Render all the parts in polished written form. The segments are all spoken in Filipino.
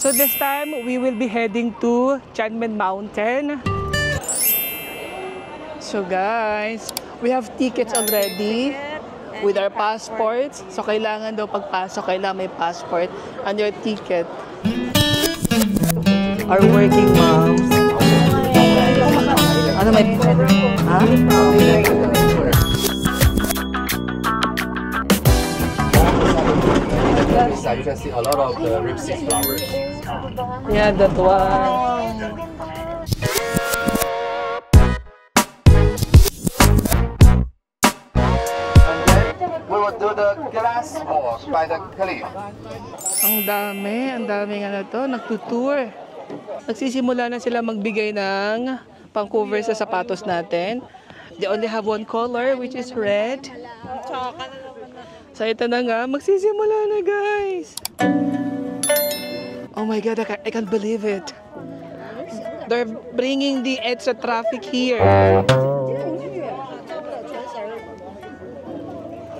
So this time, we will be heading to Tianmen Mountain. So guys, we have tickets already with our passports. So kailangan daw pagpasok, kailangan may passport and your ticket. Our working moms. Ano may... Ha? You can see a lot of the ripsticks flowers. Yeah, that one. We will do the glass walk by the cliff. Ang daming ano to, nagtutour. Nagsisimula na sila magbigay ng pang-cover sa sapatos natin. They only have one color, which is red. So ito na nga, magsisimula na guys. Oh my God, I can't believe it. They're bringing the extra traffic here.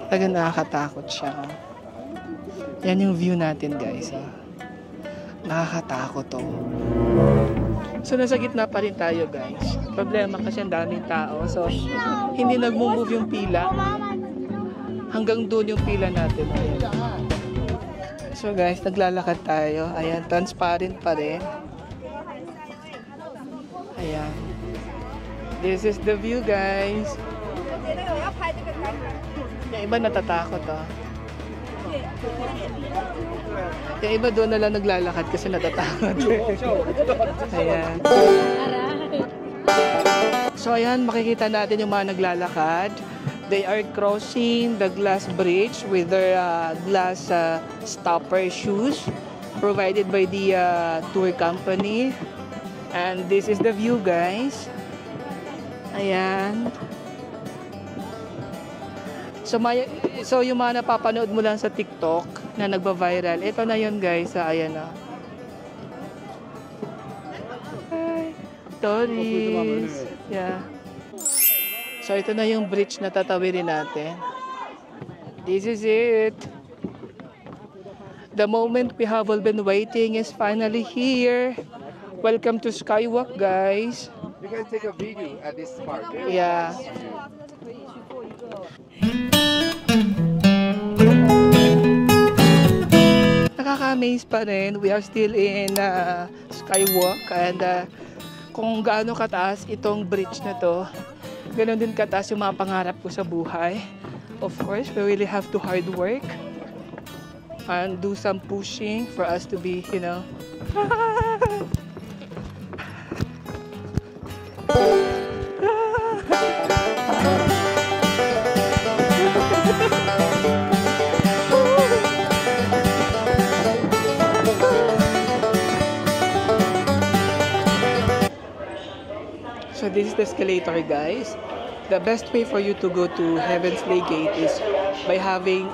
Talagang nakakatakot siya. Yan yung view natin guys. Nakakatakot to. So nasa gitna pa rin tayo guys. Problema kasi ang daming tao. So hindi nag-move yung pila. Hanggang doon yung pila natin. Ayan. So guys, naglalakad tayo. Ayan, transparent pa rin. Ayan. This is the view guys. Yung iba natatakot Yung iba doon na lang naglalakad kasi natatakot. Ayan. So ayan, makikita natin yung mga naglalakad. They are crossing the glass bridge with their glass stopper shoes provided by the tour company. And this is the view guys. Ayan. So yung mga napapanood mo lang sa TikTok na nagba-viral, ito na yun guys. Ayan na. Hi. Stories. Yeah. So ito na yung bridge na tatawirin natin. This is it. The moment we have all been waiting is finally here. Welcome to Skywalk guys. You can take a video at this park. Yeah. Nakaka-amaze pa rin. We are still in Skywalk and kung gaano kataas itong bridge na to, ganon din kataas yung mga pangarap ko sa buhay. Of course, we really have to hard work and do some pushing for us to be, you know. So this is the escalator guys. The best way for you to go to Heaven's Gate is by having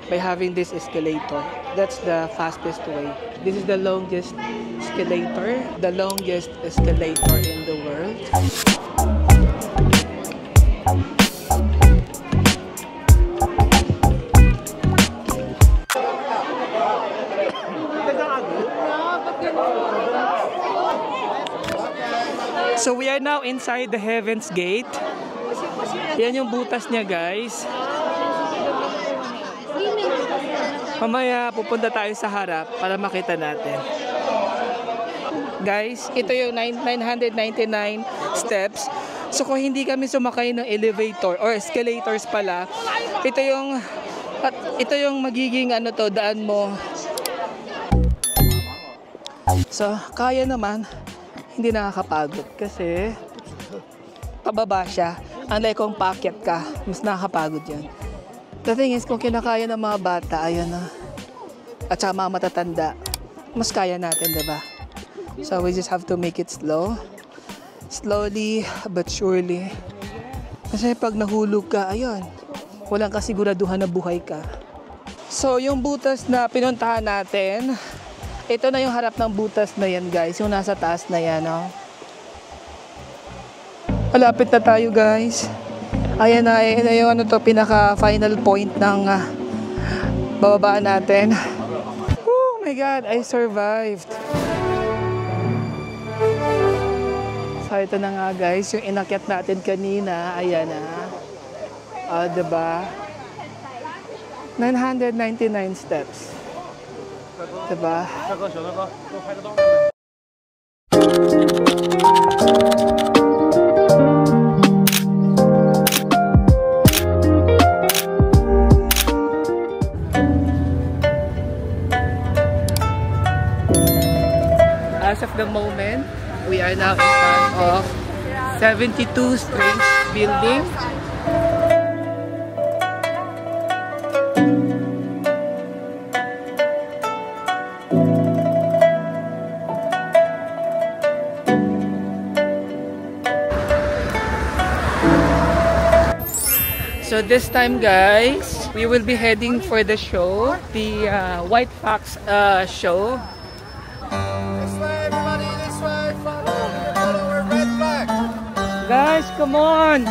by having this escalator. That's the fastest way. This is the longest escalator in the world. So we are now inside the Heaven's Gate. Yan yung butas niya guys. Mamaya pupunta tayo sa harap para makita natin. Guys, ito yung 999 steps. So kung hindi kami sumakay ng elevator or escalators pala, ito yung magiging daan mo. So kaya naman. Hindi nakakapagod kasi pababa siya. Unlike kung paakyat ka, mas nakakapagod yan. The thing is, kung kinakaya ng mga bata, ayan na, at saka mga matatanda, mas kaya natin, diba? So we just have to make it slow. Slowly but surely. Kasi pag nahulog ka, ayun, walang kasiguraduhan na buhay ka. So yung butas na pinuntahan natin, ito na yung harap ng butas na yan guys, yung nasa taas na yan. Malapit na tayo guys. Ayan na yung pinaka final point ng bababaan natin. my God, I survived. So ito na nga guys, yung inakyat natin kanina, ayan na. Diba? 999 steps. Diba? As of the moment, we are now in front of 72 Strange Building. So this time guys, we will be heading for the show, the White Fox show. Guys, come on!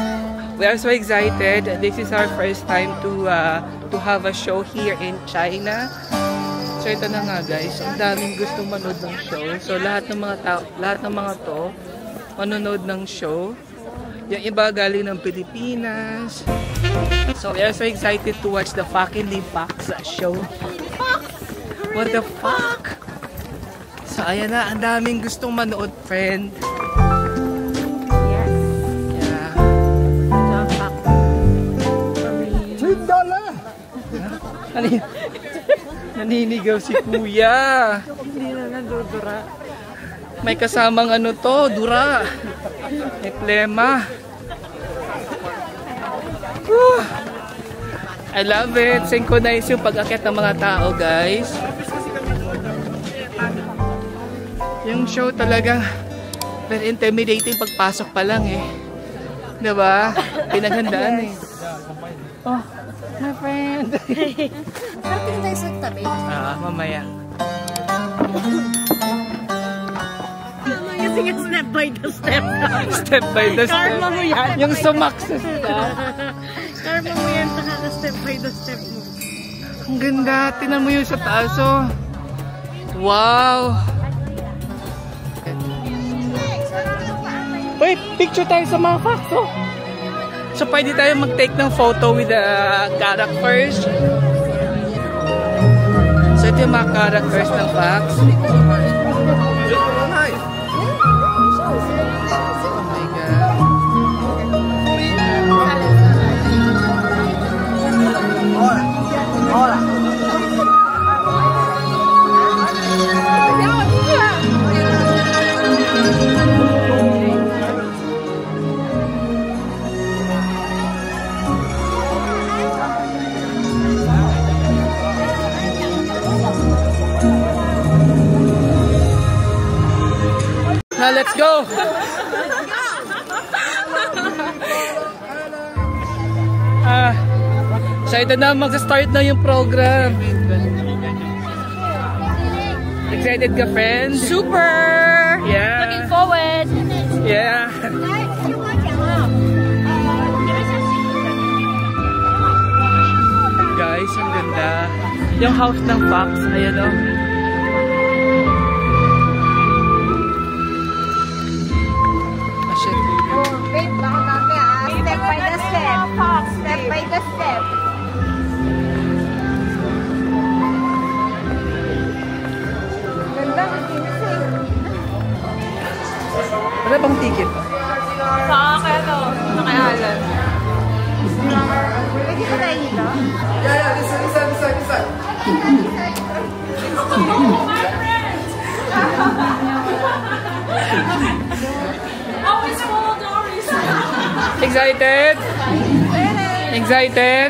We are so excited. This is our first time to have a show here in China. So ito na nga guys, ang daming gustong manood ng show. So lahat ng mga to manonood ng show. Yung iba galing ng Pilipinas. So we are so excited to watch the fucking Fox show. What the fuck? So ayan na, ang daming gustong manood, friend. Naninigaw si kuya. Hindi na nadudura. May kasamang ano to, dura. May plema. I love it. Synchronize yung pag-akit ng mga tao, guys. Yung show talagang very intimidating pagpasok pa lang eh. Diba? Pinaghandaan eh. Oh, my friend. Saan tayo sa tabi? Mamaya. Kasi nga step by the step. Step by the step. Karma mo yan. Yung sumakses ka. Karma mo yan, saka step by the step mo. Ang ganda. Tingnan mo yung sa taas oh. Wow. Wait, picture tayo sa mga fox oh. So pwede tayo mag-take ng photo with the characters. So ito yung mga characters ng fox. Oh my God. Now let's go! So ito na, mag-start na yung program. Excited ka, friend? Super! Yeah. Looking forward! Yeah. Guys, ang ganda. Yung house ng fox, ayan o. Wait, baka mamaya step by the step. Step by the step. Ganda, makinising. Wala bang ticket? Sa akin, nakayalan. Pwede ko tayo dito? Yeah, this side. Excited? Excited?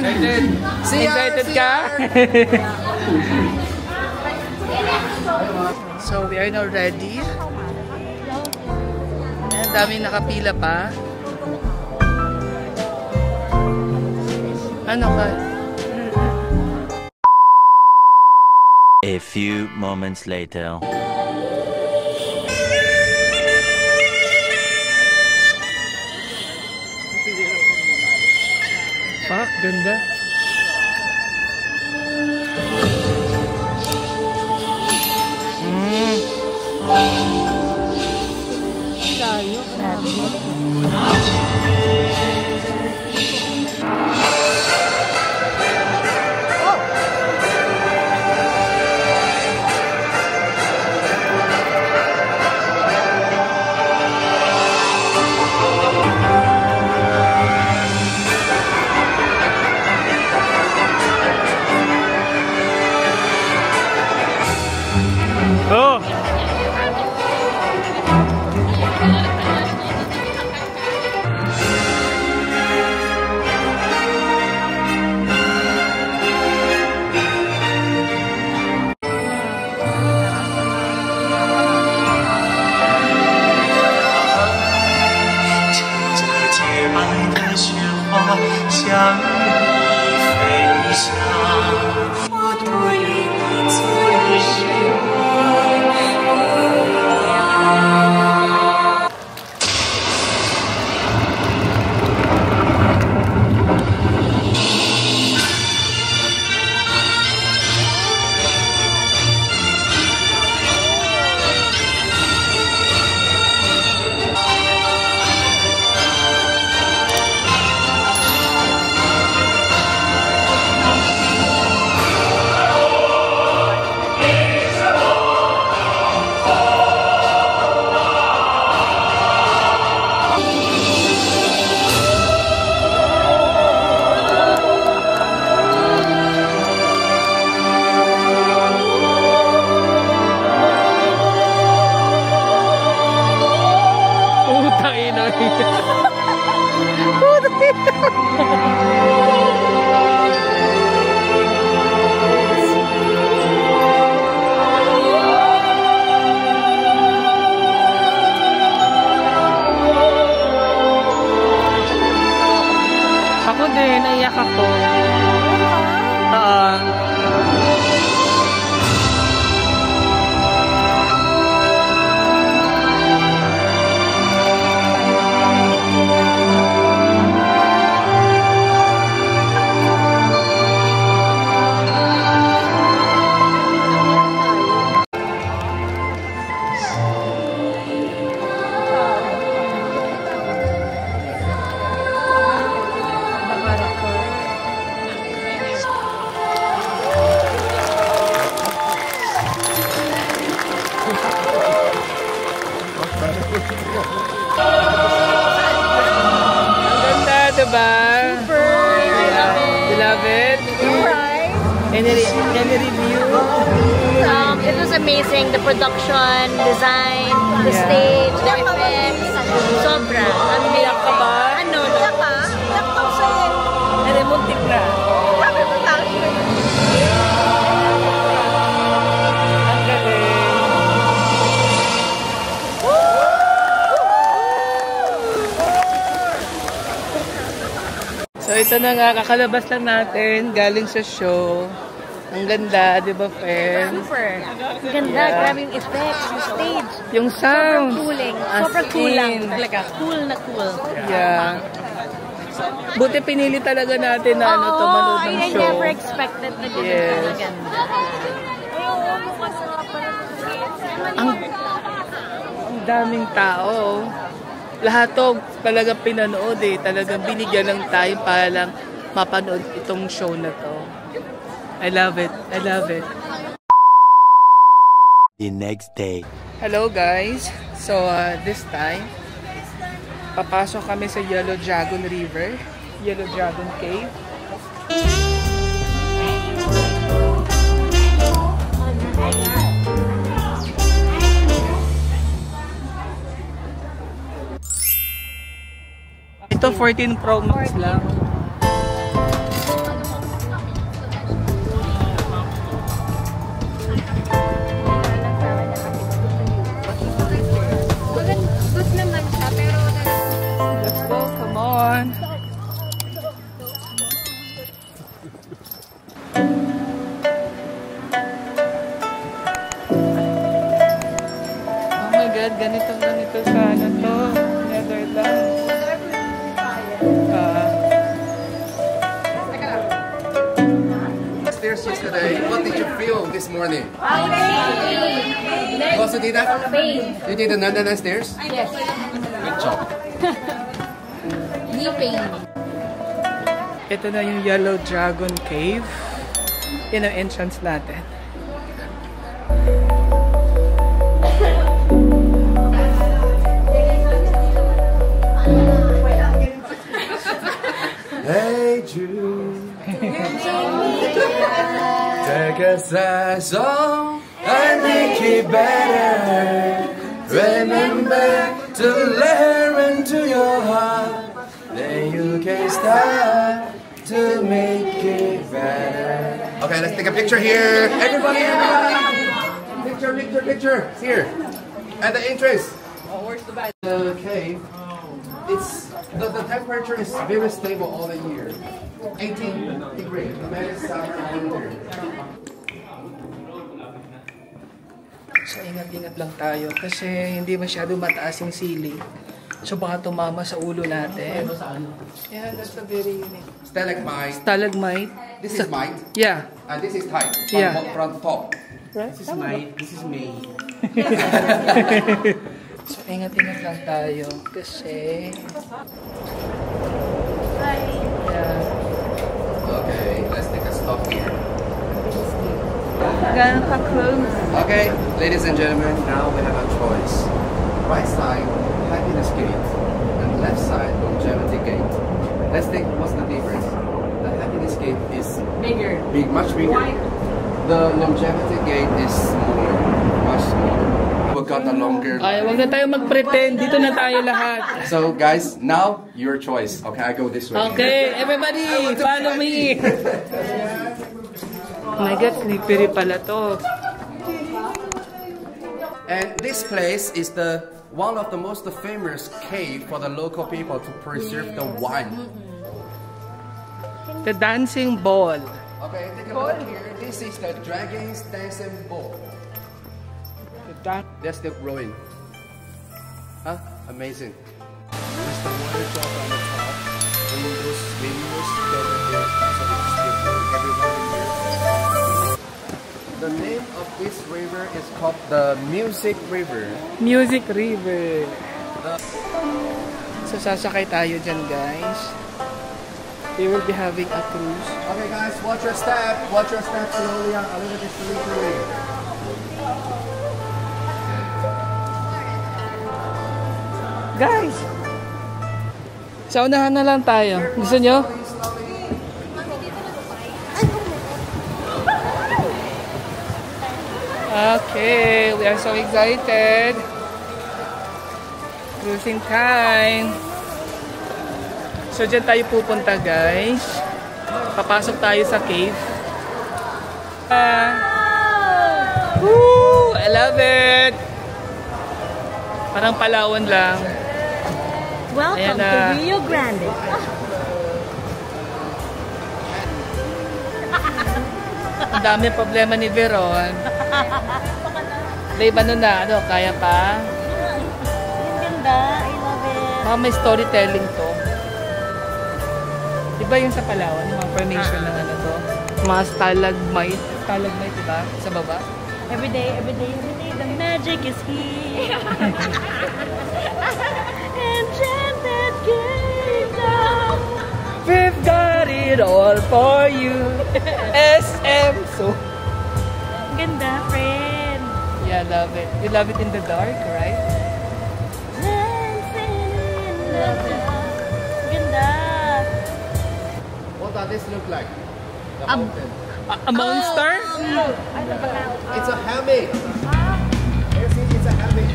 Excited ka? So we are now ready. Ang dami nakapila pa. Ano ka? A few moments later. Fuck, ganda. Oh! Ako din, naiyak ako. Diba? Super! I love it! You love it? Right? Any review? It was amazing. The production, design, the stage, the effects. Sobra. Iyak ka ba? Ano? Iyak ka? Iyak ka sa'yo. Ano, muntik na. Sabi mo lang. Ang galing. So ito na nga, kakalabas lang natin, galing sa show. Ang ganda, di ba, Fen? Super. Ang ganda. Grabe yung effects, yung stage. Yung sound. Sobrang cooling. As Sobrang cool lang. in. Talaga. Cool na cool. Yeah. Buti pinili talaga natin na ano, to, manood ng I show. never expected na ganun Yes. ganda. Ang daming tao. Lahat to talaga pinanood eh. Talagang binigyan ng time para lang mapanood itong show na to. I love it. I love it. The next day. Hello guys. So this time, papasok kami sa Yellow Dragon River. Yellow Dragon Cave. Ito 14 Pro Max lang. Good naman siya, pero Let's go, come on. Oh my God, ganito sana to. Netherlands. Stairs yesterday. What did you feel this morning? You also did that? You did the Nandana stairs? yes. Good job. Knee pain. Ito na yung Yellow Dragon Cave. Yan ang entrance natin. Hey Jude, take a sad song and make it better. Remember to let her into your heart. Then you can start to make it better. Okay, let's take a picture here. Everybody, everybody. Picture. Here. At the entrance. Oh, where's the bag? The cave. It's the temperature is very stable all the year. 18 degrees. No matter summer or winter. So ingat-ingat lang tayo kasi hindi masyado mataas yung ceiling. So baka tumama sa ulo natin. Yeah, that's a very unique. Stalagmite. Stalagmite. This is mite. Yeah. And this is tight. Yeah. From top. This is May. This is May. So ingat-ingat lang tayo kasi... Yeah. Okay, let's take a stop here. Ganun ka close. Okay, ladies and gentlemen, now we have a choice. Right side, happiness gate, and left side, longevity gate. Let's think what's the difference. The happiness gate is much bigger. The longevity gate is smaller, much smaller. We got a longer Ay, wag na tayo mag-pretend. Dito na tayo lahat. So guys, now your choice. Okay, I go this way. Okay, everybody, follow me. Oh my God, slippery pala to. And this place is the one of the most famous cave for the local people to preserve the wine. The dancing ball. Okay, take a look here. This is the dragon's dancing ball. They're still growing. Huh? Amazing. There's the water drop on the top. When those swimmers get in there, so it's still growing. Everyone in here. The name of this river is called the Music River. Music River. So sasakay tayo dyan, guys. They will be having a cruise. Okay guys, watch your step. Watch your step slowly, a little bit slippery. Guys! Sa unahan na lang tayo. Gusto nyo? Okay, we are so excited. Cruising time. So dyan tayo pupunta, guys. Papasok tayo sa cave. Woo! I love it! Parang Palawan lang. Welcome to Rio Grande. Ang dami problema ni Veron. Babe, ano na? Ano, kaya pa? Ang ganda. I love it. Mga may storytelling to. Diba yung sa Palawan? Yung mga formation ng ano to? Mga stalagmite. Stalagmite, diba? Sa baba? Every day, the magic is here. Enchanted kingdom. We've got it all for you. SM. So, Ganda, friend. yeah, love it. You love it in the dark, right? Dancing in the dark. Ganda. What does this look like? The mountain. A monster? It's a hammock. Yes, it's a hammock.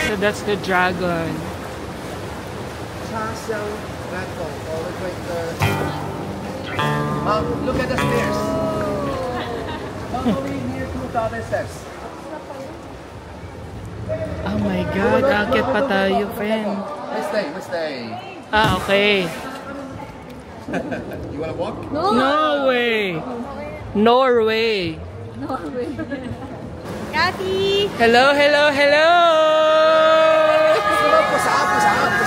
So that's the dragon. Chasang battle all the way look at the stairs. Follow me near 2,000 steps. Oh my God, akit pa tayo, friend. We stay. Ah, okay. You wanna walk? Norway! Norway! Kathy! Hello, hello, hello! Push up.